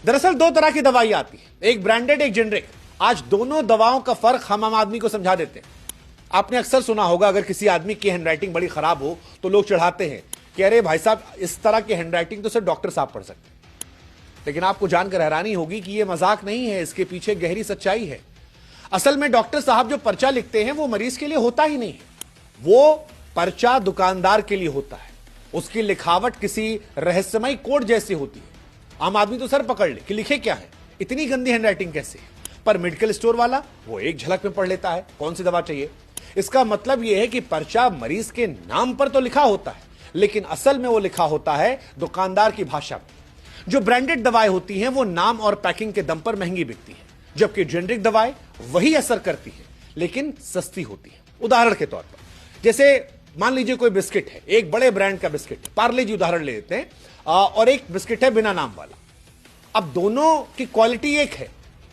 दरअसल दो तरह की दवाई आती है, एक ब्रांडेड एक जेनरिक। आज दोनों दवाओं का फर्क हम आम आदमी को समझा देते हैं। आपने अक्सर सुना होगा, अगर किसी आदमी की हैंडराइटिंग बड़ी खराब हो तो लोग चढ़ाते हैं कि अरे भाई साहब, इस तरह की हैंडराइटिंग तो सिर्फ डॉक्टर साहब पढ़ सकते हैं। लेकिन आपको जानकर हैरानी होगी कि यह मजाक नहीं है, इसके पीछे गहरी सच्चाई है। असल में डॉक्टर साहब जो पर्चा लिखते हैं वो मरीज के लिए होता ही नहीं है, वो पर्चा दुकानदार के लिए होता है। उसकी लिखावट किसी रहस्यमय कोड जैसी होती है। आम आदमी तो सर पकड़ ले कि लिखे क्या है, इतनी गंदी हैंडराइटिंग कैसे है। पर मेडिकल स्टोर वाला वो एक झलक में पढ़ लेता है कौन सी दवा चाहिए। इसका मतलब यह है कि पर्चा मरीज के नाम पर तो लिखा होता है, लेकिन असल में वो लिखा होता है दुकानदार की भाषा में। जो ब्रांडेड दवाएं होती हैं वो नाम और पैकिंग के दम पर महंगी बिकती है, जबकि जेनरिक दवाएं वही असर करती है लेकिन सस्ती होती है। उदाहरण के तौर पर, जैसे मान लीजिए कोई बिस्किट है, एक बड़े ब्रांड का बिस्किट, पार्ले जी उदाहरण ले लेते हैं, और एक बिस्किट है बिना नाम वाला। अब दोनों की क्वालिटी एक है,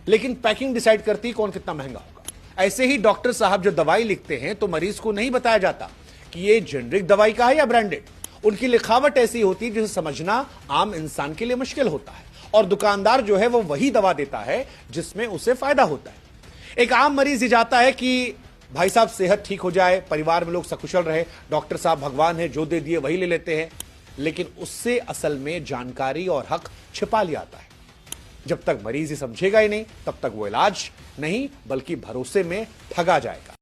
लेकिन पैकिंग डिसाइड करती है कौन कितना महंगा होगा। ऐसे ही डॉक्टर साहब जो दवाई लिखते हैं तो मरीज को नहीं बताया जाता कि ये जेनरिक दवाई का है या ब्रांडेड। उनकी लिखावट ऐसी होती है जिसे समझना आम इंसान के लिए मुश्किल होता है, और दुकानदार जो है वो वही दवा देता है जिसमें उसे फायदा होता है। एक आम मरीज ही जाता है कि भाई साहब सेहत ठीक हो जाए, परिवार में लोग सकुशल रहे, डॉक्टर साहब भगवान है, जो दे दिए वही ले लेते हैं। लेकिन उससे असल में जानकारी और हक छिपा लिया आता है। जब तक मरीज ही समझेगा ही नहीं, तब तक वो इलाज नहीं बल्कि भरोसे में ठगा जाएगा।